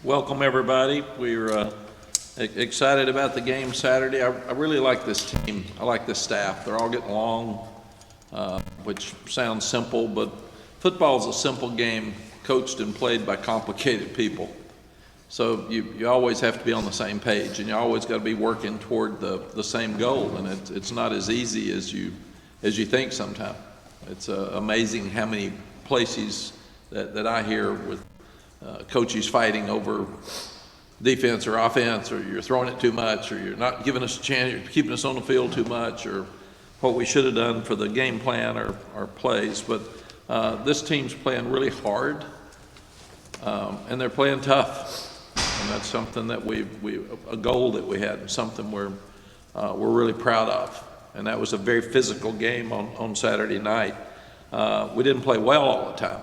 Welcome, everybody. We're excited about the game Saturday. I really like this team. I like this staff. They're all getting along, which sounds simple, but football is a simple game coached and played by complicated people. So you always have to be on the same page, and you always got to be working toward the same goal, and it's not as easy as you think sometimes. It's amazing how many places that I hear with coaches fighting over defense or offense, or you're throwing it too much, or you're not giving us a chance, you're keeping us on the field too much, or what we should have done for the game plan or plays. But this team's playing really hard, and they're playing tough. And that's something that a goal that we had, and something we're really proud of. And that was a very physical game on Saturday night. We didn't play well all the time.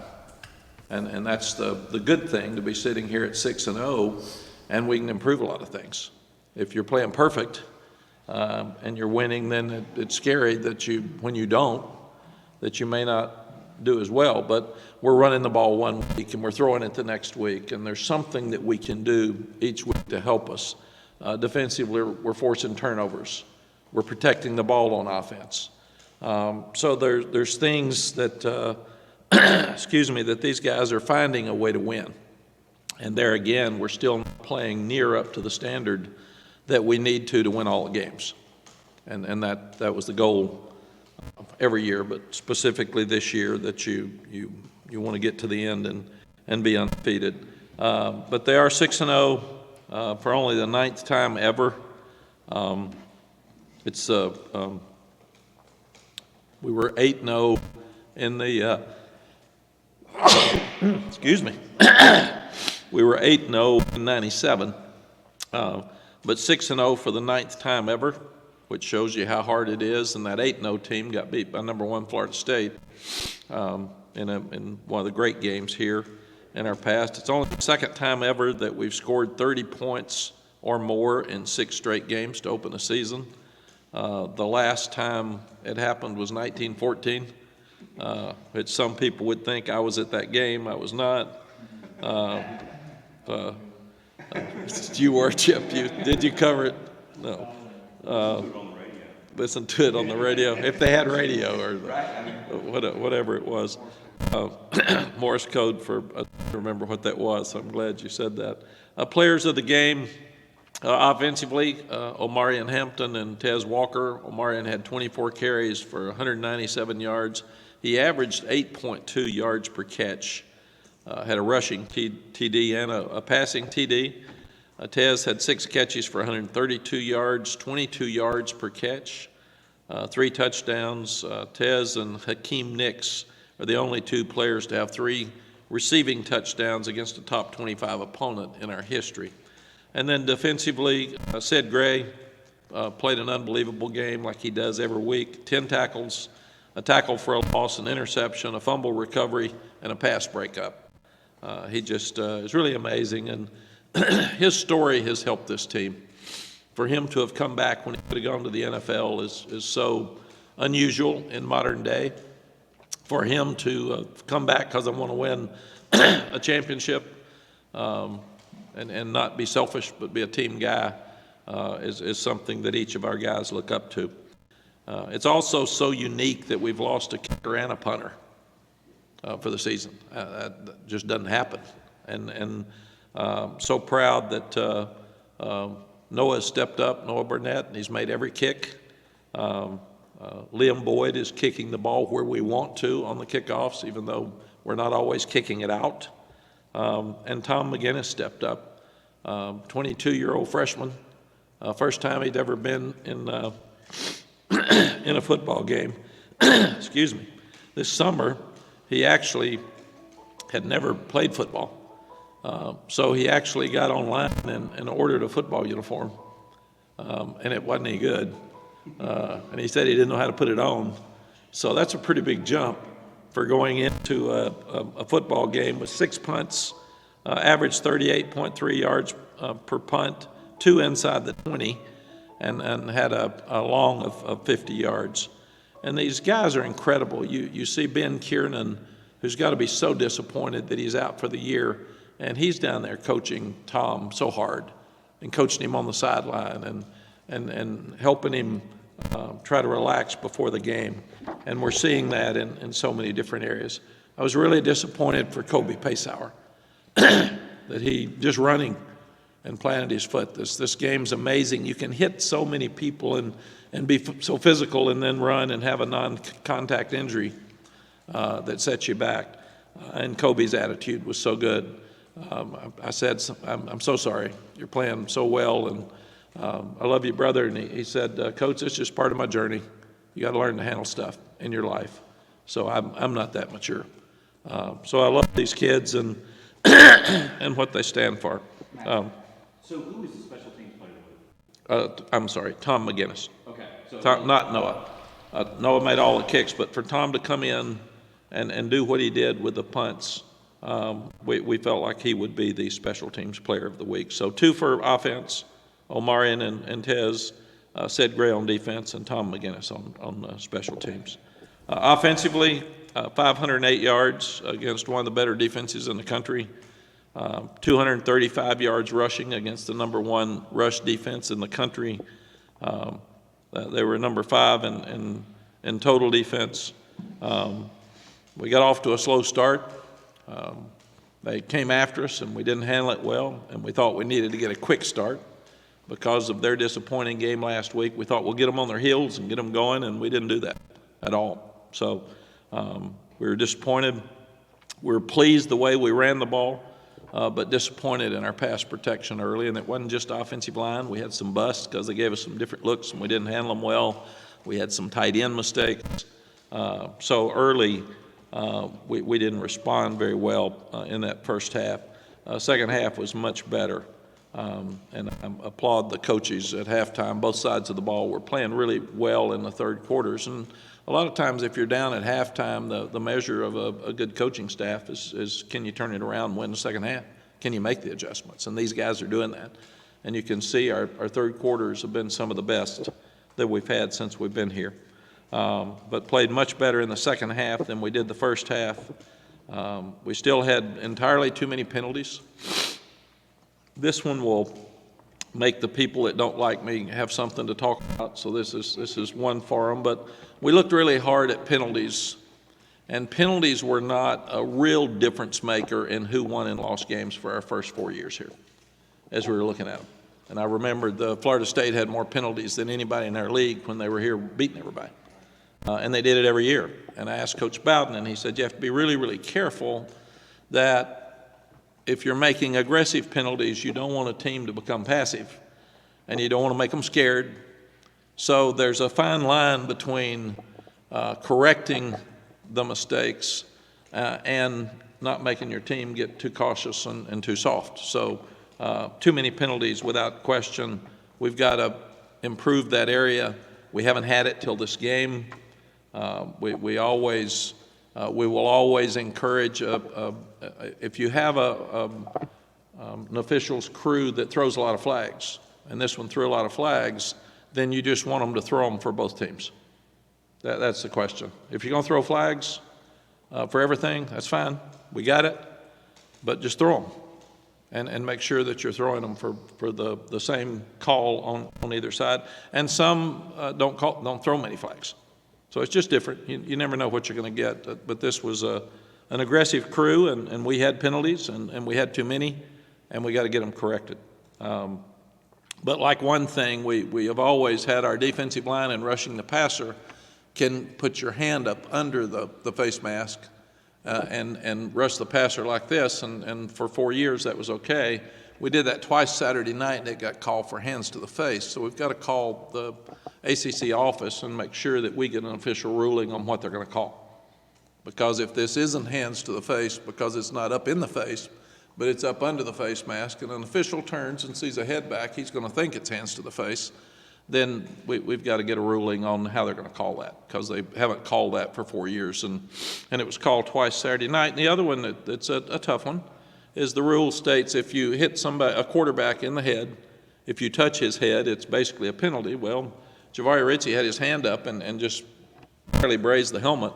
And that's the good thing, to be sitting here at 6-0, and we can improve a lot of things. If you're playing perfect and you're winning, then it's scary that when you don't, that you may not do as well. But we're running the ball one week and we're throwing it the next week, and there's something that we can do each week to help us. Defensively, we're forcing turnovers. We're protecting the ball on offense. So there's things that that these guys are finding a way to win. And there again, we're still not playing near up to the standard that we need to win all the games. And that was the goal every year, but specifically this year, that you want to get to the end and be undefeated. But they are 6-0 for only the 9th time ever. We were 8-0 in the we were 8-0 in 97, but 6-0 for the 9th time ever, which shows you how hard it is. And that 8-0 team got beat by number 1 Florida State in one of the great games here in our past. It's only the 2nd time ever that we've scored 30 points or more in 6 straight games to open the season. The last time it happened was 1914. Which some people would think I was at that game. I was not. You were, Chip. Did you cover it? No. Listen to it on the radio. If they had radio or whatever it was. Morse code I don't remember what that was, so I'm glad you said that. Players of the game. Offensively, Omarion Hampton and Tez Walker. Omarion had 24 carries for 197 yards. He averaged 8.2 yards per catch, had a rushing TD and a passing TD. Tez had 6 catches for 132 yards, 22 yards per catch, 3 touchdowns. Tez and Hakeem Nicks are the only 2 players to have 3 receiving touchdowns against a top 25 opponent in our history. And then defensively, Sid Gray played an unbelievable game like he does every week. 10 tackles, a tackle for a loss, an interception, a fumble recovery, and a pass breakup. He just is really amazing, and his story has helped this team. For him to have come back when he could have gone to the NFL is so unusual in modern day. For him to come back because I want to win a championship, and not be selfish but be a team guy is something that each of our guys look up to. It's also so unique that we've lost a kicker and a punter for the season. That just doesn't happen. And so proud that Noah stepped up, Noah Burnett, and he's made every kick. Liam Boyd is kicking the ball where we want to on the kickoffs, even though we're not always kicking it out. And Tom McGinnis stepped up, 22-year-old freshman, first time he'd ever been in a football game. Excuse me. This summer, he actually had never played football, so he actually got online and ordered a football uniform, and it wasn't any good. And he said he didn't know how to put it on, so that's a pretty big jump for going into a football game with 6 punts, averaged 38.3 yards per punt, 2 inside the 20, and had a long of 50 yards. And these guys are incredible. You see Ben Kiernan, who's got to be so disappointed that he's out for the year. And he's down there coaching Tom so hard and coaching him on the sideline and helping him try to relax before the game. And we're seeing that in so many different areas. I was really disappointed for Kobe Pacehour that he just running and planted his foot. This game's amazing. You can hit so many people and be so physical and then run and have a non-contact injury that sets you back. And Kobe's attitude was so good. I said, I'm so sorry. You're playing so well, and I love you, brother. And he said, Coach, it's just part of my journey. You got to learn to handle stuff in your life. So I'm not that mature. So I love these kids and and what they stand for. So who was the special teams player with? I'm sorry, Tom McGinnis. Okay. So Tom, not Noah. Noah made all the kicks, but for Tom to come in and do what he did with the punts, we felt like he would be the special teams player of the week. So 2 for offense, Omarion and Tez, Ced Gray on defense, and Tom McGinnis on special teams. Offensively, 508 yards against one of the better defenses in the country. 235 yards rushing against the number 1 rush defense in the country. They were number 5 in total defense. We got off to a slow start. They came after us and we didn't handle it well, and we thought we needed to get a quick start because of their disappointing game last week. We thought we'll get them on their heels and get them going, and we didn't do that at all. So we were disappointed. We were pleased the way we ran the ball, but disappointed in our pass protection early. And it wasn't just offensive line. We had some busts because they gave us some different looks and we didn't handle them well. We had some tight end mistakes. So early, we didn't respond very well in that first half. Second half was much better. And I applaud the coaches at halftime. Both sides of the ball were playing really well in the third quarters. And a lot of times if you're down at halftime, the measure of a good coaching staff is can you turn it around and win the second half? Can you make the adjustments? And these guys are doing that. And you can see our third quarters have been some of the best that we've had since we've been here. But played much better in the second half than we did the first half. We still had entirely too many penalties. This one will make the people that don't like me have something to talk about, so this is one for them. But we looked really hard at penalties, and penalties were not a real difference maker in who won and lost games for our first 4 years here, as we were looking at them. And I remember the Florida State had more penalties than anybody in our league when they were here beating everybody. And they did it every year. And I asked Coach Bowden, and he said, you have to be really, really careful that if you're making aggressive penalties, you don't want a team to become passive, and you don't want to make them scared. So there's a fine line between correcting the mistakes and not making your team get too cautious and too soft. So too many penalties without question. We've got to improve that area. We haven't had it till this game. We will always encourage if you have an official's crew that throws a lot of flags, and this one threw a lot of flags, then you just want them to throw them for both teams. That's the question. If you're going to throw flags for everything, that's fine. We got it, but just throw them and make sure that you're throwing them for the same call on either side. And some don't throw many flags. So it's just different. You never know what you're going to get. But this was an aggressive crew, and we had penalties, and we had too many, and we got to get them corrected. But like one thing, we have always had our defensive line and rushing the passer can put your hand up under the face mask and rush the passer like this, and for 4 years that was okay. We did that twice Saturday night, and it got called for hands to the face. So we've got to call the ACC office and make sure that we get an official ruling on what they're going to call. Because if this isn't hands to the face, because it's not up in the face, but it's up under the face mask, and an official turns and sees a head back, he's going to think it's hands to the face, then we've got to get a ruling on how they're going to call that, because they haven't called that for 4 years. And it was called twice Saturday night. And the other one that's a tough one is the rule states if you hit a quarterback in the head, if you touch his head, it's basically a penalty. Well, Javari Ritchie had his hand up and just barely grazed the helmet.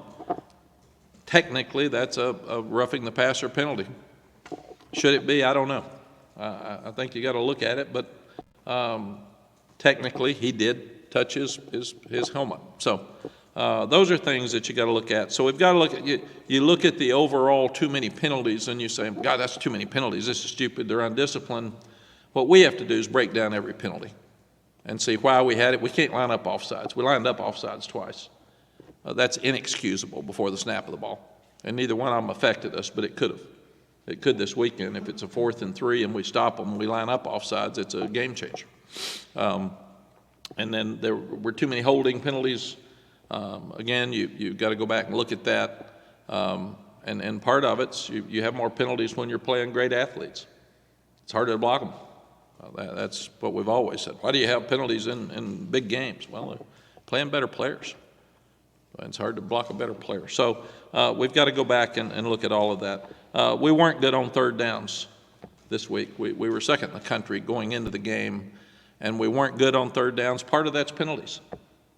Technically, that's a roughing the passer penalty. Should it be? I don't know. I think you got to look at it, but technically he did touch his helmet. So those are things that you got to look at. So we've got to look at, you look at the overall too many penalties and you say, God, that's too many penalties. This is stupid. They're undisciplined. What we have to do is break down every penalty and see why we had it. We can't line up offsides. We lined up offsides twice. That's inexcusable before the snap of the ball. And neither one of them affected us, but it could have. It could this weekend. If it's a 4th and 3 and we stop them and we line up offsides, it's a game changer. And then there were too many holding penalties. Again, you've got to go back and look at that. And part of it's you have more penalties when you're playing great athletes. It's harder to block them. That's what we've always said. Why do you have penalties in big games? Well, they're playing better players. It's hard to block a better player. So we've got to go back and look at all of that. We weren't good on third downs this week. We were second in the country going into the game, and we weren't good on third downs. Part of that's penalties.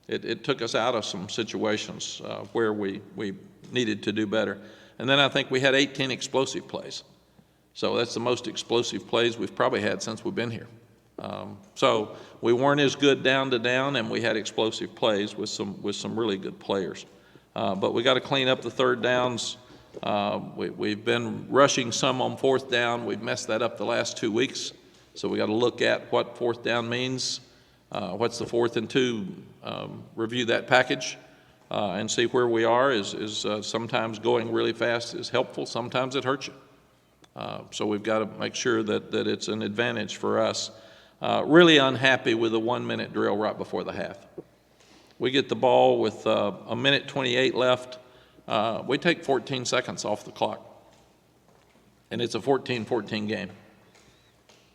It took us out of some situations where we needed to do better. And then I think we had 18 explosive plays. So that's the most explosive plays we've probably had since we've been here. So we weren't as good down to down, and we had explosive plays with some really good players. But we got to clean up the third downs. We've been rushing some on fourth down. We've messed that up the last 2 weeks. So we got to look at what fourth down means. What's the 4th and 2? Review that package and see where we are. Is sometimes going really fast is helpful. Sometimes it hurts you. So we've got to make sure that it's an advantage for us. Really unhappy with the 1-minute drill right before the half. We get the ball with a minute 28 left. We take 14 seconds off the clock. And it's a 14-14 game.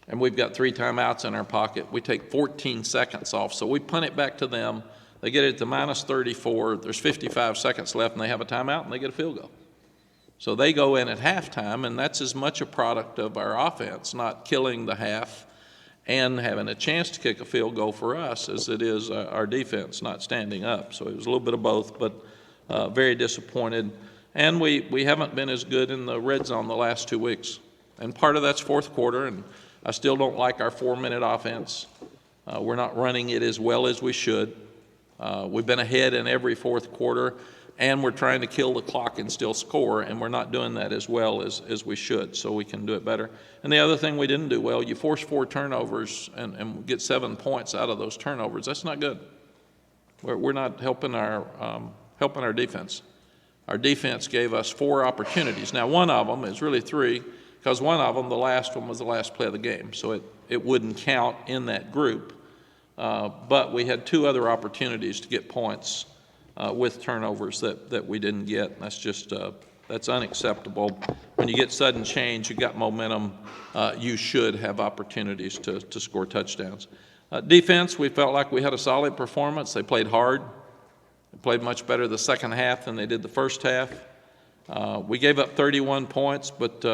And we've got 3 timeouts in our pocket. We take 14 seconds off. So we punt it back to them. They get it to minus 34. There's 55 seconds left, and they have a timeout, and they get a field goal. So they go in at halftime, and that's as much a product of our offense, not killing the half and having a chance to kick a field goal for us as it is our defense not standing up. So it was a little bit of both, but very disappointed. And we haven't been as good in the red zone the last 2 weeks. And part of that's fourth quarter, and I still don't like our 4-minute offense. We're not running it as well as we should. We've been ahead in every fourth quarter, and we're trying to kill the clock and still score, and we're not doing that as well as we should, so we can do it better. And the other thing we didn't do well, you force 4 turnovers and get 7 points out of those turnovers. That's not good. We're not helping our defense. Our defense gave us 4 opportunities. Now, one of them is really 3, because one of them, the last one, was the last play of the game, so it wouldn't count in that group. But we had 2 other opportunities to get points with turnovers that we didn't get. And that's just that's unacceptable. When you get sudden change, you got momentum, you should have opportunities to score touchdowns. Defense, we felt like we had a solid performance. They played hard. They played much better the second half than they did the first half. We gave up 31 points, but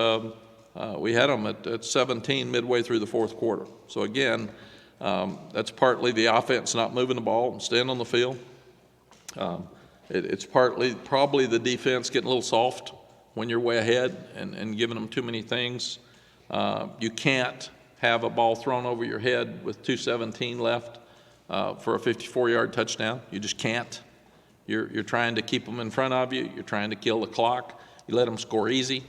we had them at 17 midway through the fourth quarter. So again, that's partly the offense not moving the ball and staying on the field. It's partly probably the defense getting a little soft when you're way ahead and giving them too many things. You can't have a ball thrown over your head with 2:17 left for a 54-yard touchdown. You just can't. You're trying to keep them in front of you. You're trying to kill the clock. You let them score easy.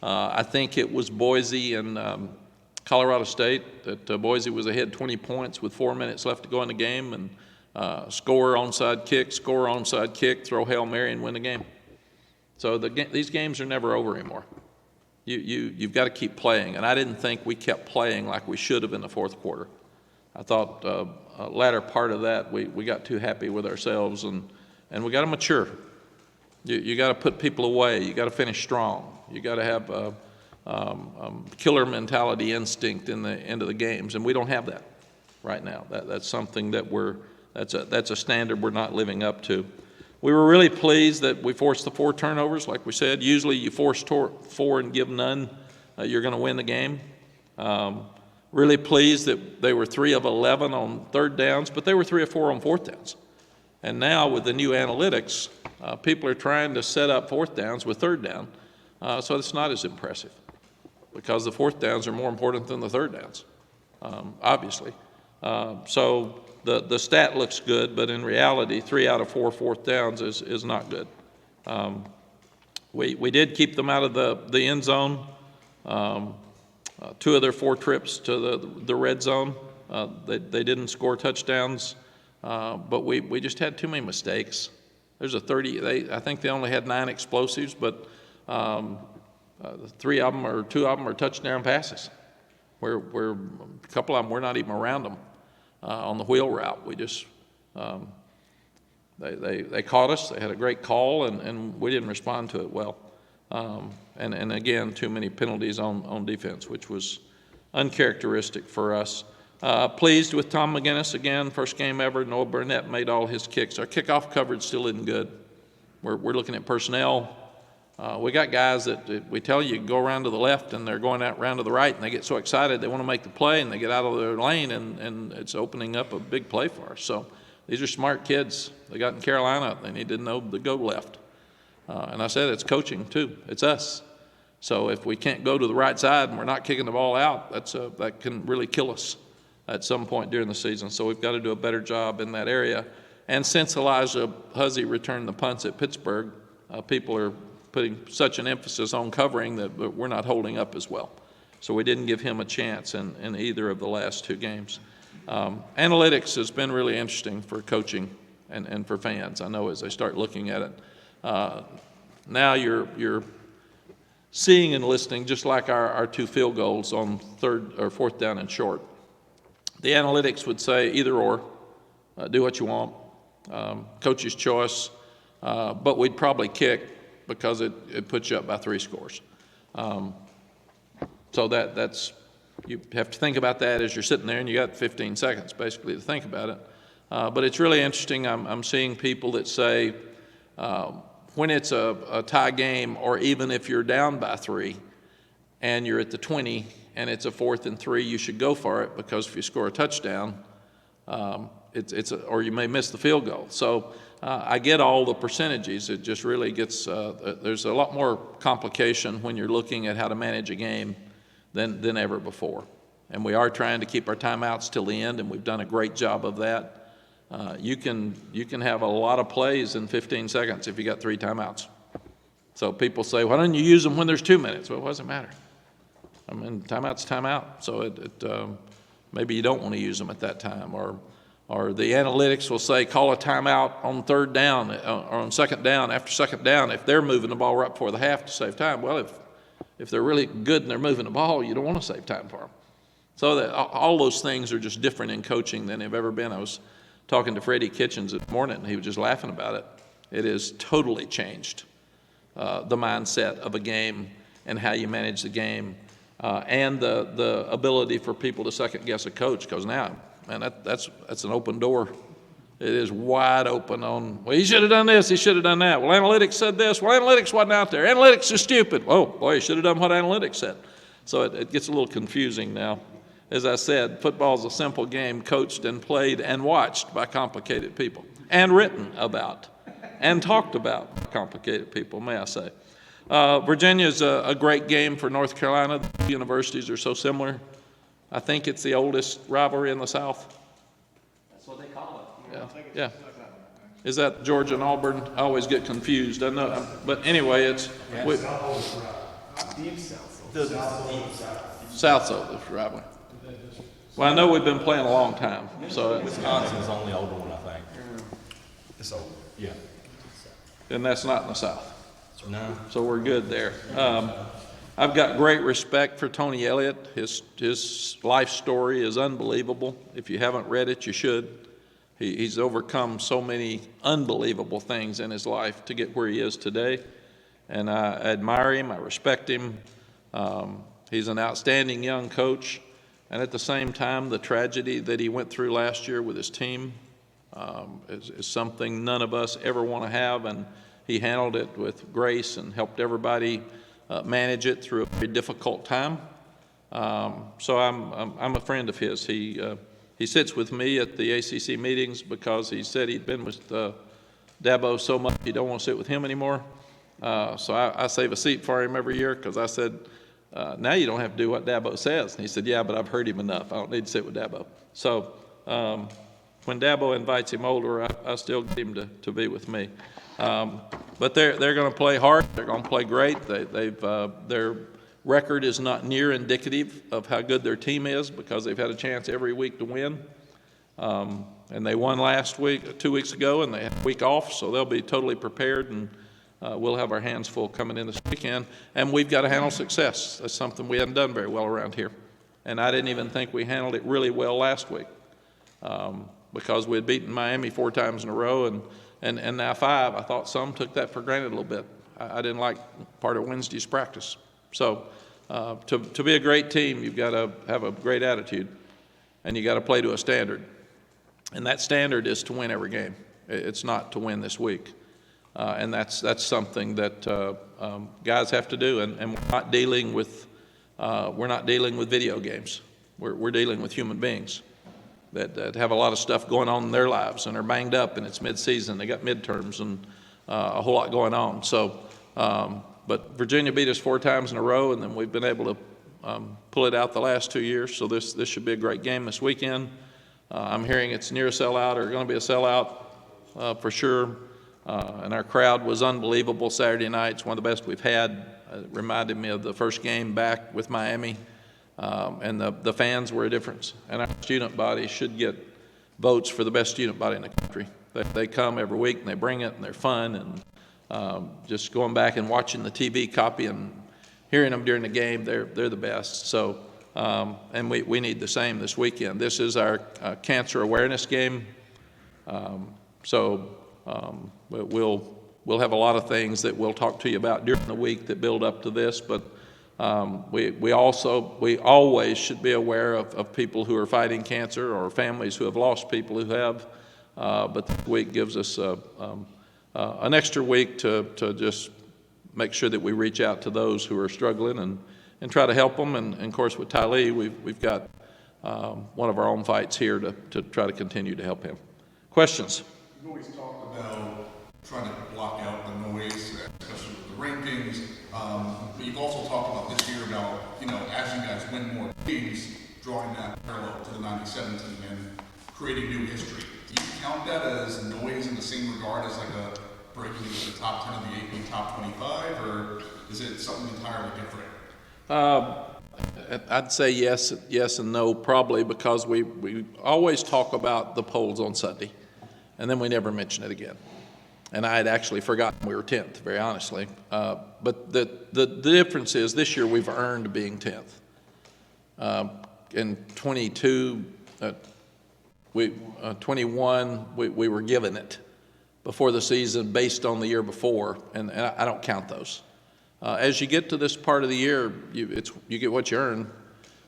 I think it was Boise and Colorado State that Boise was ahead 20 points with 4 minutes left to go in the game, and score onside kick, throw Hail Mary and win the game. So these games are never over anymore. You've got to keep playing, and I didn't think we kept playing like we should have in the fourth quarter. I thought latter part of that we got too happy with ourselves, and we got to mature. You got to put people away. You got to finish strong. You got to have killer mentality instinct in the end of the games, and we don't have that right now. That's something that that's a standard we're not living up to. We were really pleased that we forced the 4 turnovers, like we said. Usually you force 4 and give none, you're going to win the game. Really pleased that they were 3 of 11 on third downs, but they were 3 of 4 on fourth downs. And now with the new analytics, people are trying to set up fourth downs with third down, so it's not as impressive because the fourth downs are more important than the third downs, obviously. So the stat looks good, but in reality, 3 out of 4 fourth downs is not good. We did keep them out of the end zone. 2 of their 4 trips to the red zone, they didn't score touchdowns, but we just had too many mistakes. There's I think they only had 9 explosives, but 3 of them or 2 of them are touchdown passes. Where a couple of them, we're not even around them on the wheel route. We just they caught us. They had a great call, and we didn't respond to it well. And again, too many penalties on defense, which was uncharacteristic for us. Pleased with Tom McGinnis again, first game ever. Noah Burnett made all his kicks. Our kickoff coverage still isn't good. We're looking at personnel. We got guys that we tell you go around to the left, and they're going out around to the right, and they get so excited they want to make the play, and they get out of their lane, and it's opening up a big play for us. So these are smart kids. They got in Carolina. They need to know to go left. And I said it's coaching too. It's us. So if we can't go to the right side and we're not kicking the ball out, that can really kill us at some point during the season. So we've got to do a better job in that area. And since Elijah Huzzy returned the punts at Pittsburgh, people are putting such an emphasis on covering that we're not holding up as well. So we didn't give him a chance in either of the last 2 games. Analytics has been really interesting for coaching and for fans, I know, as they start looking at it. Now you're seeing and listening, just like our 2 field goals on third or fourth down and short. The analytics would say either or, do what you want, coach's choice, but we'd probably kick because it puts you up by 3 scores. So that's you have to think about that as you're sitting there, and you got 15 seconds basically to think about it. But it's really interesting. I'm seeing people that say when it's a tie game, or even if you're down by 3 and you're at the 20 and it's a 4th and 3, you should go for it, because if you score a touchdown, or you may miss the field goal. So I get all the percentages. It just really gets there's a lot more complication when you're looking at how to manage a game than ever before. And we are trying to keep our timeouts till the end, and we've done a great job of that. You can have a lot of plays in 15 seconds if you got 3 timeouts. So people say, why don't you use them when there's 2 minutes? Well, what does it matter? I mean, timeout's timeout. So maybe you don't want to use them at that time, or the analytics will say call a timeout on third down or on second down, after second down, if they're moving the ball right before the half to save time. Well, if they're really good and they're moving the ball, you don't want to save time for them. So that all those things are just different in coaching than they've ever been. I was talking to Freddie Kitchens this morning, and he was just laughing about it. It has totally changed the mindset of a game and how you manage the game, and the ability for people to second guess a coach, because now, man, that's an open door. It is wide open on, well, he should have done this, he should have done that. Well, analytics said this. Well, analytics wasn't out there. Analytics is stupid. Oh, boy, he should have done what analytics said. So it gets a little confusing now. As I said, football is a simple game coached and played and watched by complicated people, and written about and talked about by complicated people, may I say. Virginia is a great game for North Carolina. The universities are so similar. I think it's the oldest rivalry in the South. That's what they call it. Yeah. Is that Georgia and Auburn? I always get confused. I know, but anyway, it's South's oldest rivalry. Well, I know we've been playing a long time, so Wisconsin's the only older one, I think. It's old. Yeah. and that's not in the South. No. So we're good there. I've got great respect for Tony Elliott. His life story is unbelievable. If you haven't read it, you should. He's overcome so many unbelievable things in his life to get where he is today. And I admire him. I respect him. He's an outstanding young coach. And at the same time, the tragedy that he went through last year with his team is something none of us ever want to have. And he handled it with grace and helped everybody manage it through a very difficult time. So I'm a friend of his. He he sits with me at the ACC meetings because he said he'd been with Dabo so much he don't want to sit with him anymore. So I save a seat for him every year because I said, now you don't have to do what Dabo says. And he said, yeah, but I've heard him enough. I don't need to sit with Dabo. So when Dabo invites him over, I still get him to be with me. But they're going to play hard. They're going to play great. Their record is not near indicative of how good their team is because they've had a chance every week to win. And they won last week, 2 weeks ago, and they had a week off, so they'll be totally prepared, and we'll have our hands full coming in this weekend. And we've got to handle success. That's something we haven't done very well around here. And I didn't even think we handled it really well last week because we had beaten Miami 4 times in a row, and now 5. I thought some took that for granted a little bit. I didn't like part of Wednesday's practice. So to be a great team, you've got to have a great attitude, and you got to play to a standard. And that standard is to win every game. It's not to win this week. And that's something that guys have to do. And we're not dealing with video games. We're dealing with human beings that have a lot of stuff going on in their lives and are banged up, and it's mid-season. They got midterms and a whole lot going on. So, but Virginia beat us 4 times in a row, and then we've been able to pull it out the last 2 years. So this should be a great game this weekend. I'm hearing it's near a sellout or going to be a sellout for sure. And our crowd was unbelievable Saturday night. It's one of the best we've had. It reminded me of the first game back with Miami. And the fans were a difference. And our student body should get votes for the best student body in the country. They come every week and they bring it and they're fun. And just going back and watching the TV copy and hearing them during the game, they're the best. So, and we need the same this weekend. This is our cancer awareness game. We'll have a lot of things that we'll talk to you about during the week that build up to this, but we always should be aware of people who are fighting cancer or families who have lost people who have. But this week gives us an extra week to just make sure that we reach out to those who are struggling and try to help them. And of course, with Tylee, we've got one of our own fights here to try to continue to help him. Questions? You've always talked about trying to block out the noise, especially with the rankings. But you've also talked about this year about, as you guys win more games, drawing that parallel to the 97 team and creating new history. Do you count that as noise in the same regard as like a breaking into the top 10 of the AP top 25, or is it something entirely different? I'd say yes and no, probably, because we always talk about the polls on Sunday, and then we never mention it again. And I had actually forgotten we were 10th, very honestly. But the difference is this year we've earned being 10th. In 21, we were given it before the season based on the year before, and I don't count those. As you get to this part of the year, you get what you earn,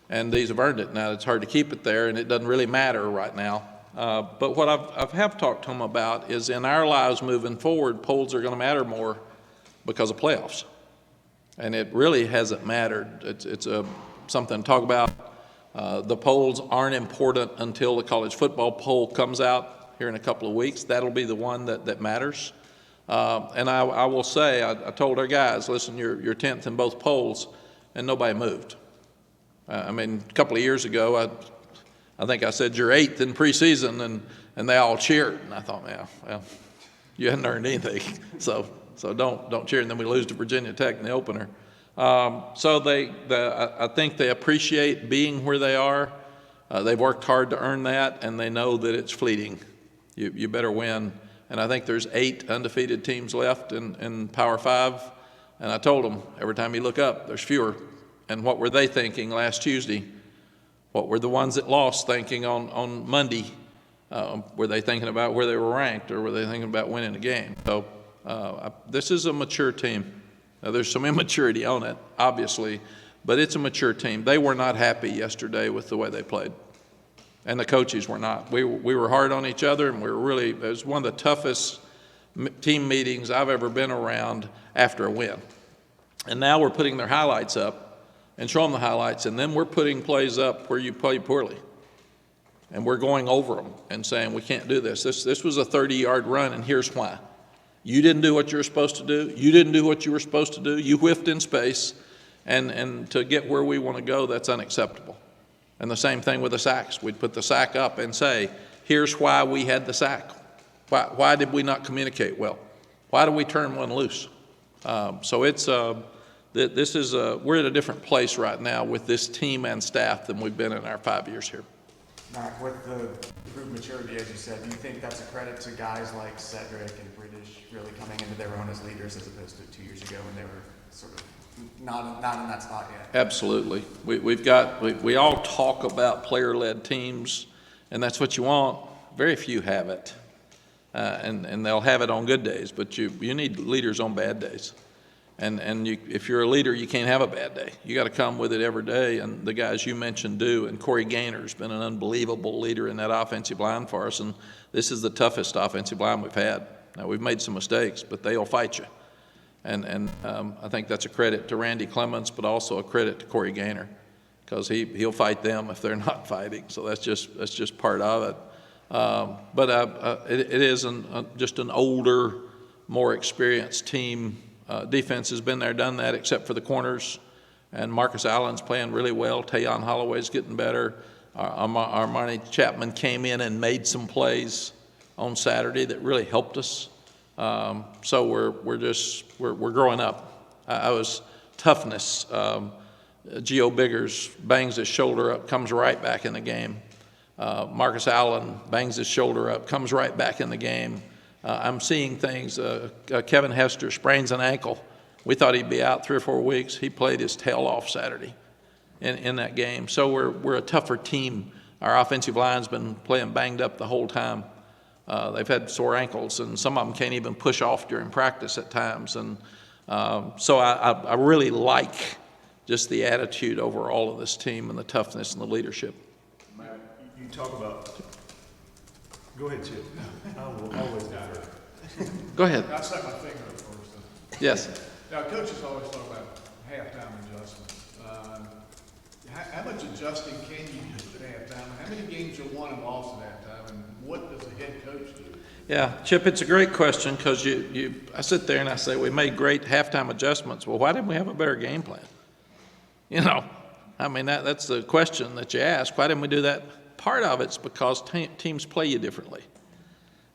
and these have earned it. Now, it's hard to keep it there, and it doesn't really matter right now. But what I have talked to them about is in our lives moving forward, polls are going to matter more because of playoffs. And it really hasn't mattered. It's something to talk about. The polls aren't important until the college football poll comes out here in a couple of weeks. That'll be the one that matters. And I will say, I told our guys, listen, you're 10th in both polls, and nobody moved. I mean, a couple of years ago, I think I said you're 8th in preseason, and they all cheered. And I thought, yeah, well, you hadn't earned anything, so don't cheer. And then we lose to Virginia Tech in the opener. So I think they appreciate being where they are. They've worked hard to earn that, and they know that it's fleeting. You better win. And I think there's 8 undefeated teams left in Power 5. And I told them, every time you look up, there's fewer. And what were they thinking last Tuesday? What were the ones that lost thinking on Monday? Were they thinking about where they were ranked, or were they thinking about winning a game? So this is a mature team. Now, there's some immaturity on it, obviously, but it's a mature team. They were not happy yesterday with the way they played, and the coaches were not. We were hard on each other, and it was one of the toughest team meetings I've ever been around after a win. And now we're putting their highlights up and showing the highlights, and then we're putting plays up where you play poorly. and we're going over them and saying, we can't do this. This was a 30-yard run, and here's why. You didn't do what you were supposed to do. You didn't do what you were supposed to do. You whiffed in space, and to get where we want to go, that's unacceptable. And the same thing with the sacks. We'd put the sack up and say, here's why we had the sack. Why did we not communicate well? Why did we turn one loose? So it's we're at a different place right now with this team and staff than we've been in our 5 years here. Mack, with the improved maturity, as you said, do you think that's a credit to guys like Cedric and British really coming into their own as leaders as opposed to 2 years ago when they were sort of not in that spot yet? Absolutely. We all talk about player-led teams, and that's what you want. Very few have it, and they'll have it on good days, but you need leaders on bad days. And if you're a leader, you can't have a bad day. You got to come with it every day, and the guys you mentioned do. And Corey Gaynor's been an unbelievable leader in that offensive line for us, and this is the toughest offensive line we've had. Now, we've made some mistakes, but they'll fight you. And I think that's a credit to Randy Clements, but also a credit to Corey Gaynor, because he'll fight them if they're not fighting. So that's just part of it. But it is just an older, more experienced team. Defense has been there, done that, except for the corners. And Marcus Allen's playing really well. Tayon Holloway's getting better. Armani Chapman came in and made some plays on Saturday that really helped us. So we're growing up. I was toughness. Gio Biggers bangs his shoulder up, comes right back in the game. Marcus Allen bangs his shoulder up, comes right back in the game. I'm seeing things. Kevin Hester sprains an ankle. We thought he'd be out 3 or 4 weeks. He played his tail off Saturday in that game. So we're a tougher team. Our offensive line's been playing banged up the whole time. They've had sore ankles, and some of them can't even push off during practice at times. And so I really like just the attitude overall of this team and the toughness and the leadership. Matt, you talk about. Go ahead, Chip. I will always defer. Go ahead. I'll set my finger up first. Yes. Now, coaches always talk about halftime adjustments. How much adjusting can you do at halftime? How many games are won and lost at halftime? And what does the head coach do? Yeah, Chip, it's a great question because I sit there and I say, we made great halftime adjustments. Well, why didn't we have a better game plan? You know, I mean, that's the question that you ask. Why didn't we do that? Part of it's because teams play you differently.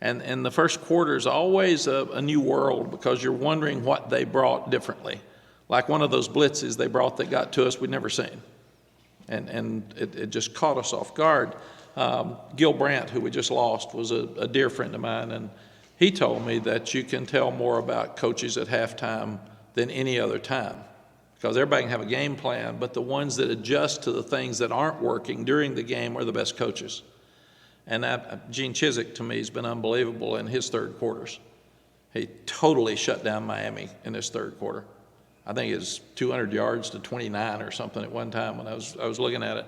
And the first quarter is always a new world because you're wondering what they brought differently. Like one of those blitzes they brought that got to us we'd never seen. And it just caught us off guard. Gil Brandt, who we just lost, was a dear friend of mine, and he told me that you can tell more about coaches at halftime than any other time because everybody can have a game plan, but the ones that adjust to the things that aren't working during the game are the best coaches. And Gene Chizik, to me, has been unbelievable in his third quarters. He totally shut down Miami in his third quarter. I think it's 200 yards to 29 or something at one time when I was looking at it.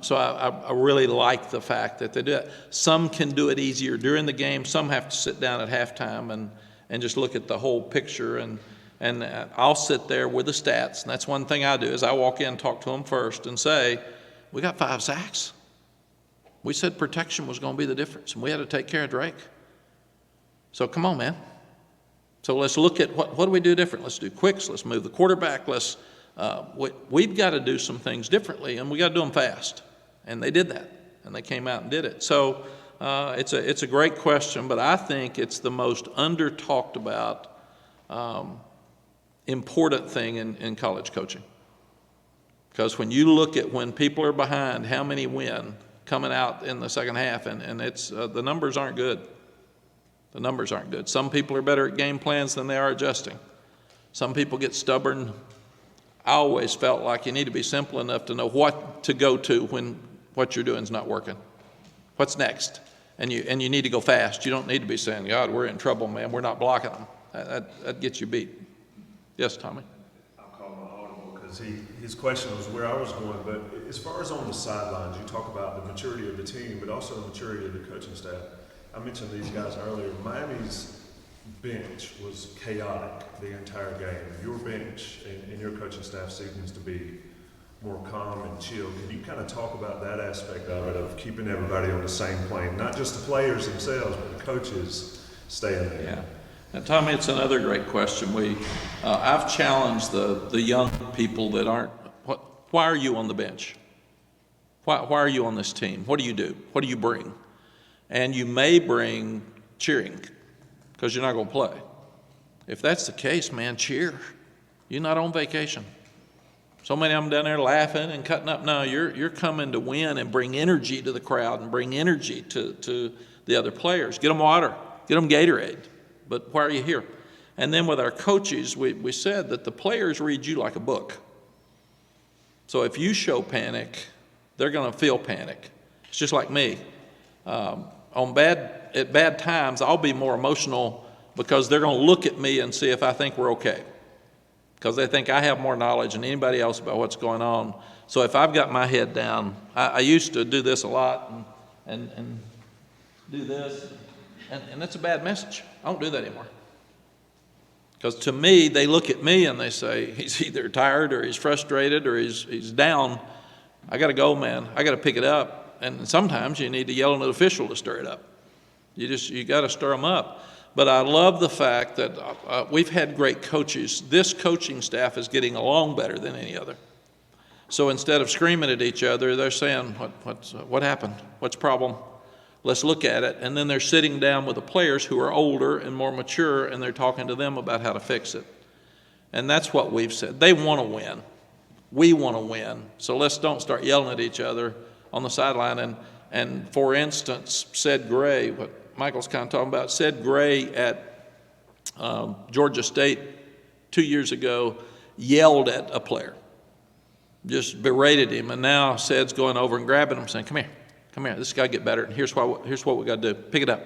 So I really like the fact that they do it. Some can do it easier during the game. Some have to sit down at halftime and just look at the whole picture. And I'll sit there with the stats. And that's one thing I do is I walk in, talk to them first, and say, we got 5 sacks. We said protection was going to be the difference, and we had to take care of Drake. So come on, man. So let's look at what do we do different. Let's do quicks. Let's move the quarterback. We've got to do some things differently, and we got to do them fast. And they did that, and they came out and did it. So it's a great question, but I think it's the most under-talked about important thing in college coaching. Because when you look at when people are behind, how many win coming out in the second half, and it's the numbers aren't good. The numbers aren't good. Some people are better at game plans than they are adjusting. Some people get stubborn. I always felt like you need to be simple enough to know what to go to when what you're doing is not working. What's next? And you need to go fast. You don't need to be saying, God, we're in trouble, man. We're not blocking them. That gets you beat. Yes, Tommy? I'll call my audible because his question was where I was going. But as far as on the sidelines, you talk about the maturity of the team, but also the maturity of the coaching staff. I mentioned these guys earlier. Miami's bench was chaotic the entire game. Your bench and your coaching staff seems to be more calm and chill. Can you kind of talk about that aspect of it, of keeping everybody on the same plane, not just the players themselves, but the coaches staying there? Yeah. And Tommy, it's another great question. I've challenged the young people that aren't, why are you on the bench? Why are you on this team? What do you do? What do you bring? And you may bring cheering because you're not going to play. If that's the case, man, cheer. You're not on vacation. So many of them down there laughing and cutting up. No, you're coming to win and bring energy to the crowd and bring energy to the other players. Get them water. Get them Gatorade. But why are you here? And then with our coaches, we said that the players read you like a book. So if you show panic, they're going to feel panic. It's just like me. At bad times, I'll be more emotional because they're going to look at me and see if I think we're okay. Because they think I have more knowledge than anybody else about what's going on. So if I've got my head down, I used to do this a lot and do this, and that's a bad message. I don't do that anymore. Because to me, they look at me and they say, he's either tired or he's frustrated or he's down. I got to go, man. I got to pick it up. And sometimes you need to yell at an official to stir it up. You got to stir them up. But I love the fact that we've had great coaches. This coaching staff is getting along better than any other. So instead of screaming at each other, they're saying, what happened? What's the problem? Let's look at it. And then they're sitting down with the players who are older and more mature, and they're talking to them about how to fix it. And that's what we've said. They want to win. We want to win. So let's don't start yelling at each other on the sideline. And for instance, Ced Gray, what Michael's kind of talking about, Ced Gray at Georgia State 2 years ago yelled at a player, just berated him. And now Ced's going over and grabbing him saying, come here, this got to get better. And here's what we got to do. Pick it up.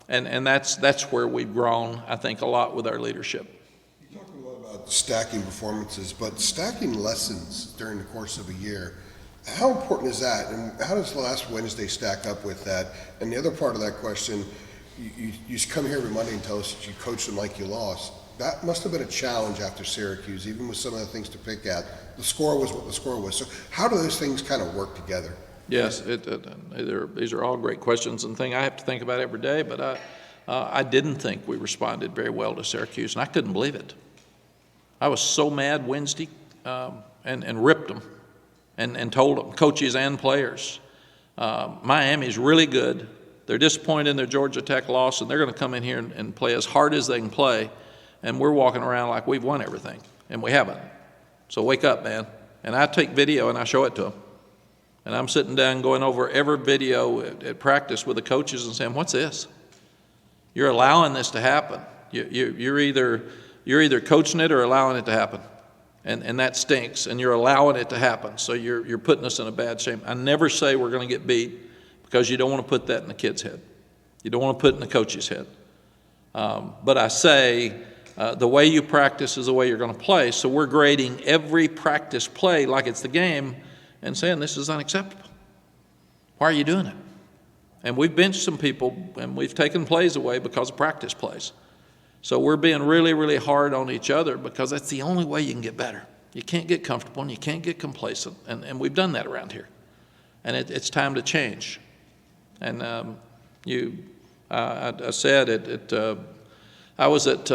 And that's where we've grown, I think, a lot with our leadership. You talk a lot about stacking performances, but stacking lessons during the course of a year, how important is that? And how does last Wednesday stack up with that? And the other part of that question, you come here every Monday and tell us that you coached them like you lost. That must have been a challenge after Syracuse, even with some of the things to pick at. The score was what the score was. So how do those things kind of work together? Yes, these are all great questions and things I have to think about every day, but I didn't think we responded very well to Syracuse, and I couldn't believe it. I was so mad Wednesday and ripped them and told them, coaches and players, Miami's really good. They're disappointed in their Georgia Tech loss, and they're going to come in here and play as hard as they can play, and we're walking around like we've won everything, and we haven't. So wake up, man. And I take video and I show it to them. And I'm sitting down going over every video at practice with the coaches and saying, what's this? You're allowing this to happen. You're either coaching it or allowing it to happen. And that stinks, and you're allowing it to happen. So you're putting us in a bad shame. I never say we're going to get beat because you don't want to put that in the kid's head. You don't want to put it in the coach's head. But I say the way you practice is the way you're going to play. So we're grading every practice play like it's the game and saying this is unacceptable. Why are you doing it? And we've benched some people, and we've taken plays away because of practice plays. So we're being really, really hard on each other because that's the only way you can get better. You can't get comfortable and you can't get complacent, and we've done that around here. And it's time to change. And I said I was at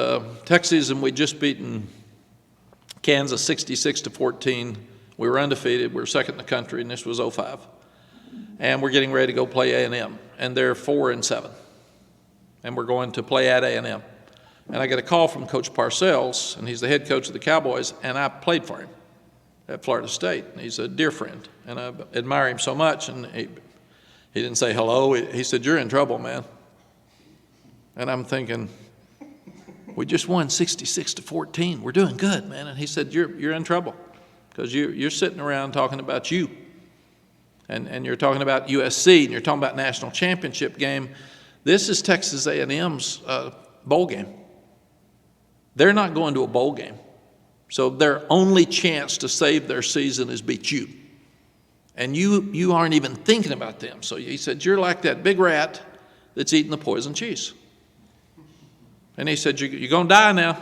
Texas, and we'd just beaten Kansas 66-14. We were undefeated. We were second in the country, and this was 05. And we're getting ready to go play A&M, and they're 4-7. And we're going to play at A&M. And I get a call from Coach Parcells, and he's the head coach of the Cowboys, and I played for him at Florida State. And he's a dear friend, and I admire him so much. And he didn't say hello. He said, you're in trouble, man. And I'm thinking, we just won 66-14. We're doing good, man. And he said, you're in trouble because you're sitting around talking about you. And you're talking about USC, and you're talking about national championship game. This is Texas A&M's bowl game. They're not going to a bowl game. So their only chance to save their season is beat you. And you aren't even thinking about them. So he said, you're like that big rat that's eating the poison cheese. And he said, you're going to die now.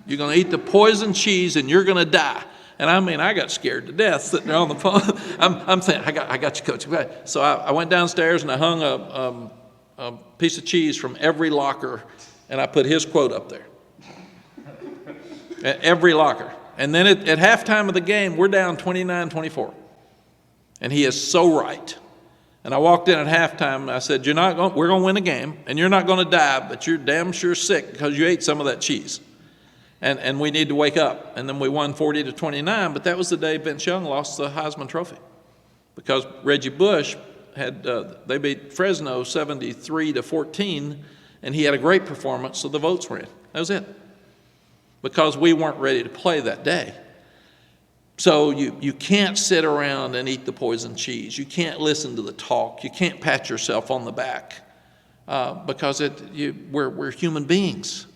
You're going to eat the poison cheese and you're going to die. And I mean, I got scared to death sitting there on the phone. I'm saying, I got you, coach. So I went downstairs and I hung a piece of cheese from every locker, and I put his quote up there. At every locker. And then at halftime of the game, we're down 29-24. And he is so right. And I walked in at halftime and I said, we're going to win a game, and you're not going to die, but you're damn sure sick because you ate some of that cheese. And we need to wake up. And then we won 40-29, but that was the day Vince Young lost the Heisman Trophy. Because Reggie Bush they beat Fresno 73-14, and he had a great performance, so the votes were in. That was it. Because we weren't ready to play that day. So you can't sit around and eat the poison cheese. You can't listen to the talk. You can't pat yourself on the back because we're human beings.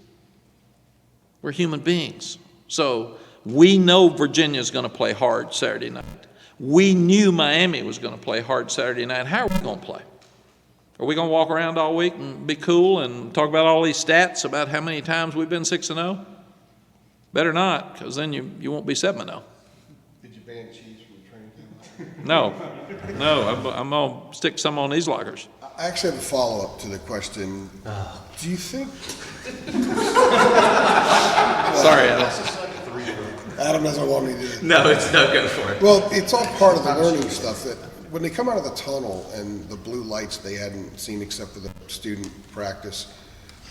We're human beings. So we know Virginia's going to play hard Saturday night. We knew Miami was going to play hard Saturday night. How are we going to play? Are we going to walk around all week and be cool and talk about all these stats about how many times we've been 6-0? Better not, because then you won't be 7-0. Did you ban cheese from the training camp? No, I'm going to stick some on these lockers. I actually have a follow-up to the question. Do you think... Sorry, Adam. Adam doesn't want me to... No, it's no go for it. Well, it's all part of the learning stuff that when they come out of the tunnel and the blue lights they hadn't seen except for the student practice,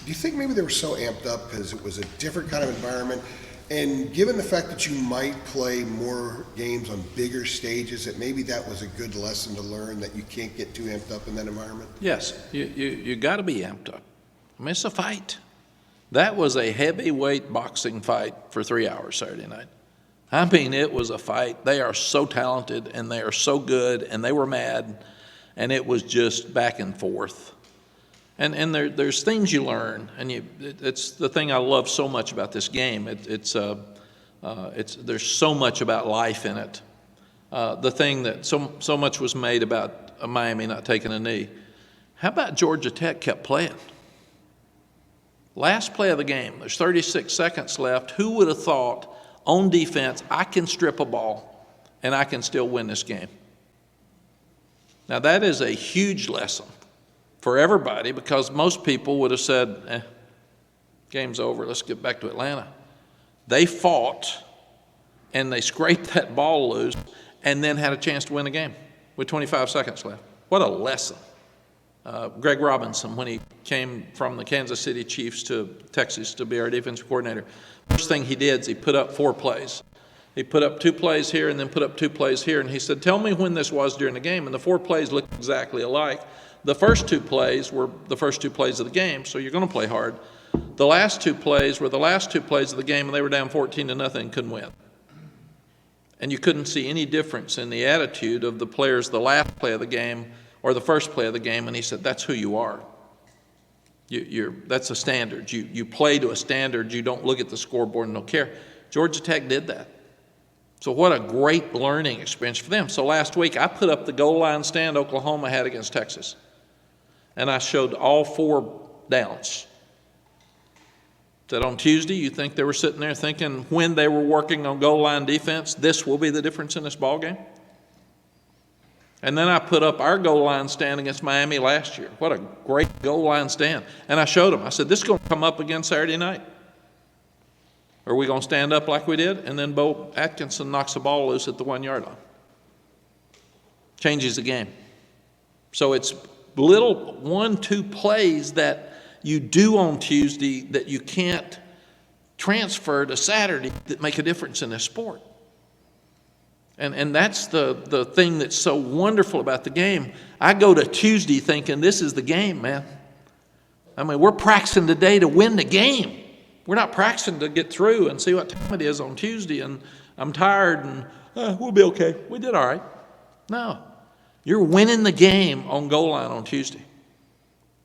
do you think maybe they were so amped up because it was a different kind of environment? And given the fact that you might play more games on bigger stages, that maybe that was a good lesson to learn, that you can't get too amped up in that environment? Yes, you got to be amped up. I mean, it's a fight. That was a heavyweight boxing fight for 3 hours Saturday night. I mean, it was a fight. They are so talented, and they are so good, and they were mad, and it was just back and forth. And there's things you learn, and it's the thing I love so much about this game. There's so much about life in it. The thing that so much was made about Miami not taking a knee. How about Georgia Tech kept playing? Last play of the game, there's 36 seconds left. Who would have thought on defense, I can strip a ball and I can still win this game? Now that is a huge lesson for everybody, because most people would have said, game's over, let's get back to Atlanta. They fought, and they scraped that ball loose, and then had a chance to win the game with 25 seconds left. What a lesson. Greg Robinson, when he came from the Kansas City Chiefs to Texas to be our defensive coordinator, first thing he did is he put up 4 plays. He put up 2 plays here and then put up 2 plays here, and he said, tell me when this was during the game, and the 4 plays looked exactly alike. The first 2 plays were the first 2 plays of the game, so you're going to play hard. The last 2 plays were the last 2 plays of the game, and they were down 14-0, couldn't win. And you couldn't see any difference in the attitude of the players the last play of the game or the first play of the game, and he said, that's who you are. That's a standard. You play to a standard. You don't look at the scoreboard and don't care. Georgia Tech did that. So what a great learning experience for them. So last week, I put up the goal line stand Oklahoma had against Texas. And I showed all 4 downs. That on Tuesday, you think they were sitting there thinking when they were working on goal line defense, this will be the difference in this ball game? And then I put up our goal line stand against Miami last year. What a great goal line stand. And I showed them. I said, this is going to come up again Saturday night. Are we going to stand up like we did? And then Bo Atkinson knocks the ball loose at the 1-yard line. Changes the game. So it's little 1-2 plays that you do on Tuesday that you can't transfer to Saturday that make a difference in this sport. And that's the thing that's so wonderful about the game. I go to Tuesday thinking this is the game, man. I mean, we're practicing today to win the game. We're not practicing to get through and see what time it is on Tuesday and I'm tired and we'll be okay. We did all right. No. You're winning the game on goal line on Tuesday.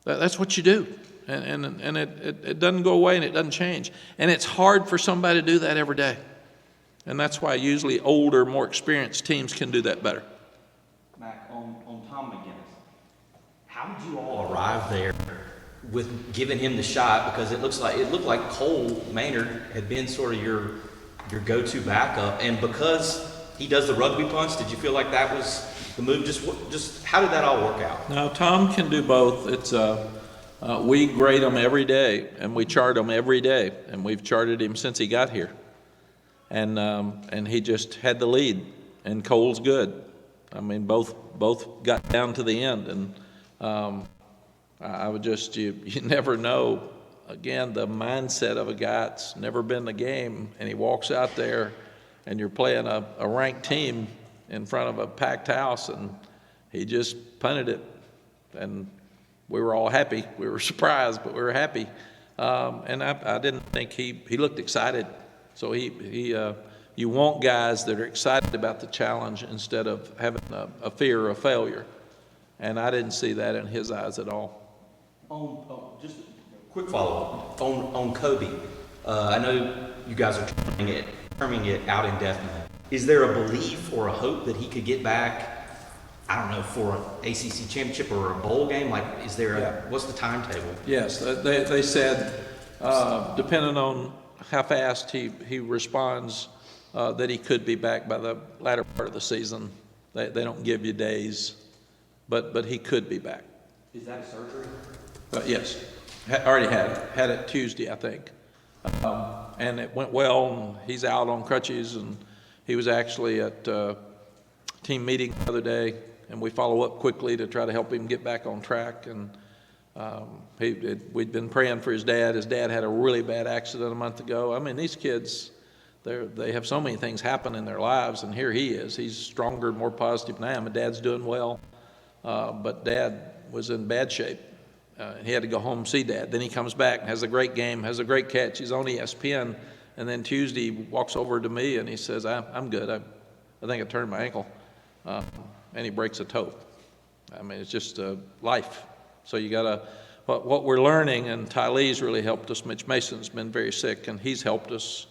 That's what you do. And it doesn't go away and it doesn't change. And it's hard for somebody to do that every day. And that's why usually older, more experienced teams can do that better. Mack, on Tom McGinnis, How did you all arrive there with giving him the shot? Because it looked like Cole Maynard had been sort of your your go-to backup, and because he does the rugby punch, did you feel like that was the move? Just how did that all work out? Now, Tom can do both. It's we grade him every day, and we chart him every day, and we've charted him since he got here. And he just had the lead, and Cole's good. I mean, both got down to the end, and I would just you never know. Again, the mindset of a guy that's never been in the game, and he walks out there, and you're playing a ranked team in front of a packed house, and he just punted it, and we were all happy. We were surprised, but we were happy. And I didn't think he looked excited. So you want guys that are excited about the challenge instead of having a fear of failure. And I didn't see that in his eyes at all. Just a quick follow-up on Kobe. I know you guys are terming it out indefinitely. Is there a belief or a hope that he could get back, I don't know, for an ACC championship or a bowl game? Like, is there what's the timetable? Yes, they said, depending on how fast he responds, that he could be back by the latter part of the season. They don't give you days, but he could be back. Is that a surgery? Yes, already had it Tuesday, I think. And it went well, and he's out on crutches, and he was actually at team meeting the other day, and we follow up quickly to try to help him get back on track. And we'd been praying for his dad. His dad had a really bad accident a month ago. I mean, these kids, they have so many things happen in their lives, and here he is. He's stronger and more positive now. My dad's doing well, but Dad was in bad shape. He had to go home and see Dad. Then he comes back and has a great game, has a great catch. He's on ESPN. And then Tuesday he walks over to me and he says, I'm good. I think I turned my ankle. And he breaks a toe. I mean, it's just life. So you got to, what we're learning, and Ty Lee's really helped us. Mitch Mason's been very sick, and he's helped us.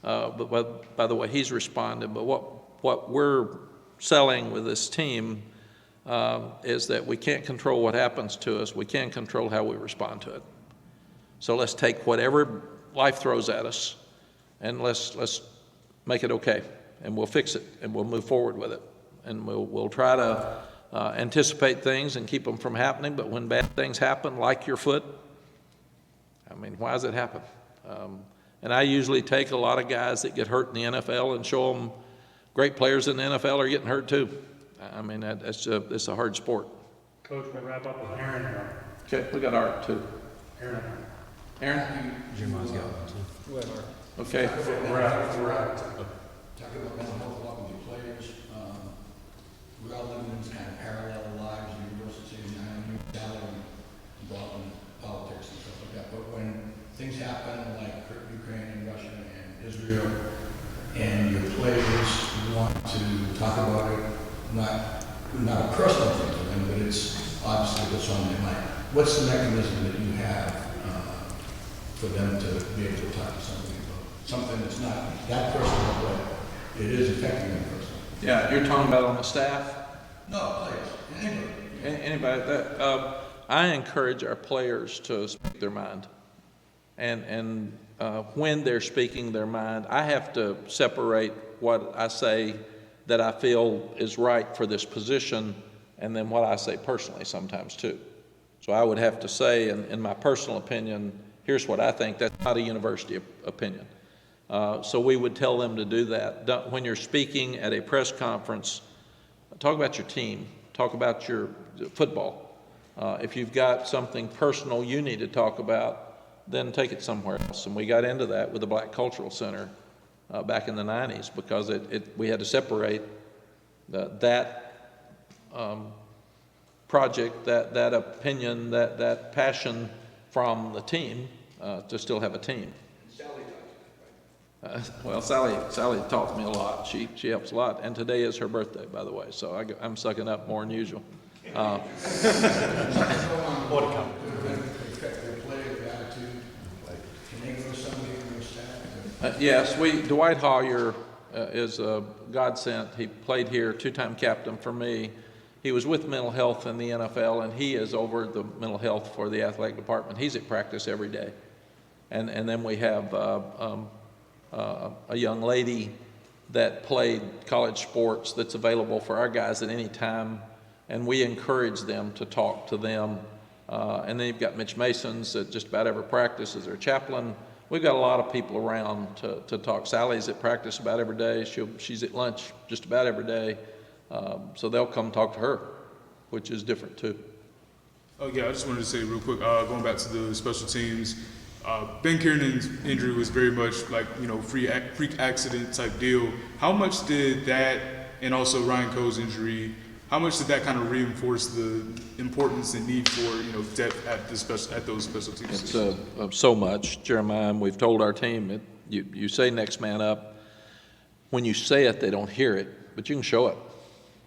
But by the way, he's responded. But what we're selling with this team is that we can't control what happens to us. We can control how we respond to it. So let's take whatever life throws at us, and let's make it okay, and we'll fix it, and we'll move forward with it, and we'll try to anticipate things and keep them from happening. But when bad things happen, like your foot, I mean, why does it happen? And I usually take a lot of guys that get hurt in the NFL and show them great players in the NFL are getting hurt too. I mean, it's a hard sport. Coach, we wrap up with Aaron now. Okay, we got Art too. Aaron. Aaron? Jeremiah's got one too. Okay. We're out. Talking about mental health, a lot with your players. We're all living in this kind of parallel lives, university, and I know you're down involved in politics and stuff like that. But when things happen like Ukraine and Russia and Israel, and your players want to talk about it, not a personal thing to them, but it's obviously what's on their mind. What's the mechanism that you have for them to be able to talk to somebody about something that's not that personal, but it is affecting them personally? Yeah, you're talking about on the staff? No, players, anybody. Anybody. I encourage our players to speak their mind. And when they're speaking their mind, I have to separate what I say that I feel is right for this position and then what I say personally sometimes too. So I would have to say, in my personal opinion, here's what I think. That's not a university opinion. So we would tell them to do that. When you're speaking at a press conference, talk about your team. Talk about your football. If you've got something personal you need to talk about, then take it somewhere else. And we got into that with the Black Cultural Center back in the 90s because we had to separate that project, that opinion, that passion from the team to still have a team. Well, Sally talks to me a lot. She helps a lot. And today is her birthday, by the way, so I'm sucking up more than usual. Yes, Dwight Hollier is a godsend. He played here, two-time captain for me. He was with mental health in the NFL, and he is over the mental health for the athletic department. He's at practice every day. And then we have a young lady that played college sports that's available for our guys at any time, and we encourage them to talk to them. And then you've got Mitch Mason's at just about every practice as their chaplain. We've got a lot of people around to talk. Sally's at practice about every day. She's at lunch just about every day. So they'll come talk to her, which is different too. Oh yeah, I just wanted to say real quick, going back to the special teams, Ben Kiernan's injury was very much like, freak accident type deal. How much did that, and also Ryan Coe's injury, how much did that kind of reinforce the importance and need for, depth at those special teams? It's so much, Jeremiah, and we've told our team, you say next man up. When you say it, they don't hear it, but you can show it.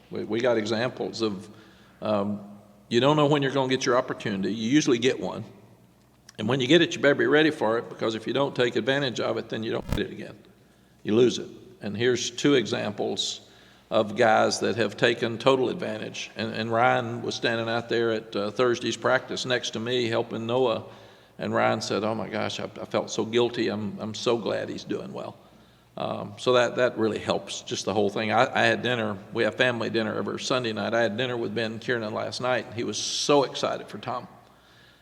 We got examples of, you don't know when you're going to get your opportunity. You usually get one. And when you get it, you better be ready for it, because if you don't take advantage of it, then you don't get it again. You lose it. And here's two examples of guys that have taken total advantage. And Ryan was standing out there at Thursday's practice next to me helping Noah. And Ryan said, "Oh my gosh, I felt so guilty. I'm so glad he's doing well." So that really helps, just the whole thing. I had dinner. We have family dinner every Sunday night. I had dinner with Ben Kiernan last night. He was so excited for Tom.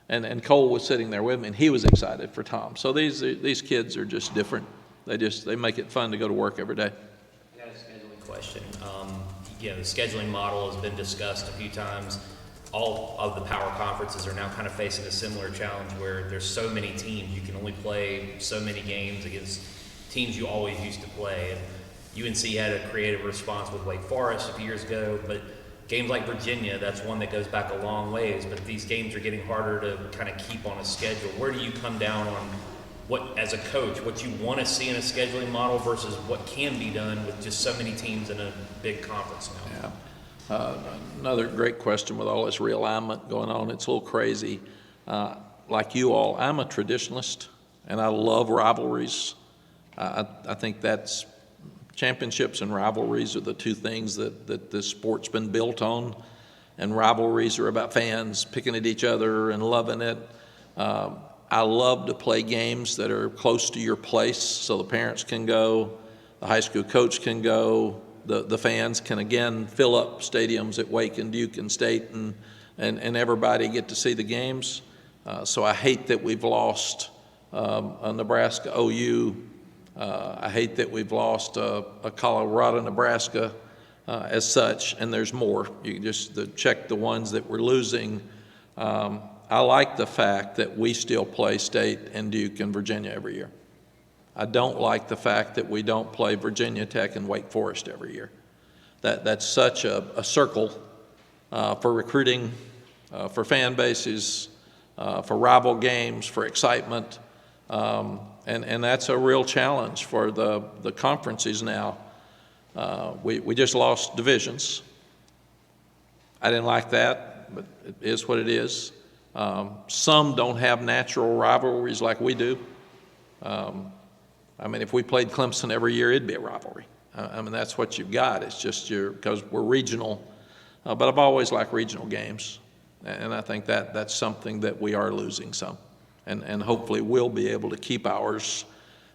And Cole was sitting there with me, and he was excited for Tom. So these kids are just different. They make it fun to go to work every day. I got a scheduling question. The scheduling model has been discussed a few times. All of the power conferences are now kind of facing a similar challenge where there's so many teams. You can only play so many games against teams you always used to play. And UNC had a creative response with Wake Forest a few years ago, but games like Virginia, that's one that goes back a long ways, but these games are getting harder to kind of keep on a schedule. Where do you come down on what, as a coach, what you want to see in a scheduling model versus what can be done with just so many teams in a big conference now? Yeah. Another great question with all this realignment going on. It's a little crazy. Like you all, I'm a traditionalist, and I love rivalries. I think that's championships and rivalries are the two things that this sport's been built on, and rivalries are about fans picking at each other and loving it. I love to play games that are close to your place, so the parents can go, the high school coach can go, the fans can again fill up stadiums at Wake and Duke and State, and everybody get to see the games. So I hate that we've lost a Nebraska OU. I hate that we've lost a Colorado, Nebraska as such, and there's more. You can just check the ones that we're losing. I like the fact that we still play State and Duke and Virginia every year. I don't like the fact that we don't play Virginia Tech and Wake Forest every year. That's such a circle for recruiting, for fan bases, for rival games, for excitement. And that's a real challenge for the conferences now. We just lost divisions. I didn't like that, but it is what it is. Some don't have natural rivalries like we do. If we played Clemson every year, it'd be a rivalry. That's what you've got. It's just because we're regional. But I've always liked regional games. And I think that's something that we are losing some. And hopefully we'll be able to keep ours,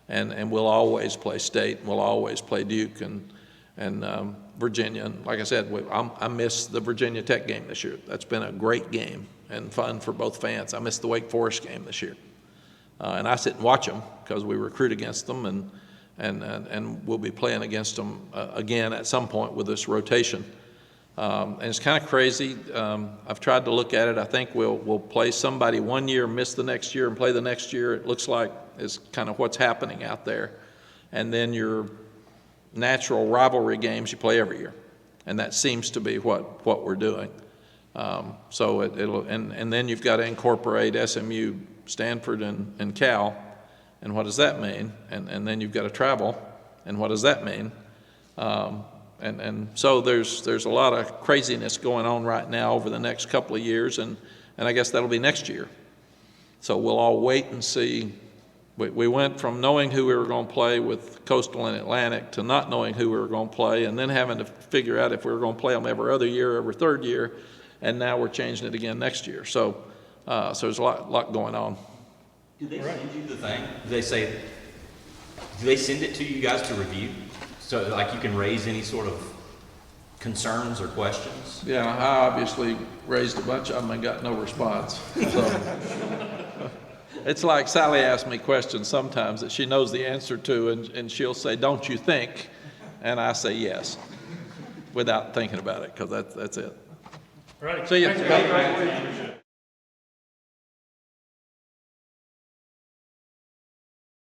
and we'll always play State, and we'll always play Duke and Virginia. And like I said, I missed the Virginia Tech game this year. That's been a great game and fun for both fans. I missed the Wake Forest game this year. And I sit and watch them because we recruit against them, and we'll be playing against them again at some point with this rotation. And it's kind of crazy. I've tried to look at it. I think we'll play somebody one year, miss the next year, and play the next year. It looks like is kind of what's happening out there. And then your natural rivalry games you play every year, and that seems to be what we're doing. So it'll and then you've got to incorporate SMU, Stanford, and Cal, and what does that mean? And then you've got to travel, and what does that mean? And so there's a lot of craziness going on right now over the next couple of years, and I guess that'll be next year. So we'll all wait and see. We went from knowing who we were going to play with Coastal and Atlantic to not knowing who we were going to play, and then having to figure out if we were going to play them every other year, every third year, and now we're changing it again next year. So there's a lot going on. Do they send you the thing? Do they say, do they send it to you guys to review? So like you can raise any sort of concerns or questions? Yeah, I obviously raised a bunch of them and got no response. So it's like Sally asks me questions sometimes that she knows the answer to, and she'll say, "Don't you think?" And I say yes, without thinking about it, because that's it. Right. See you.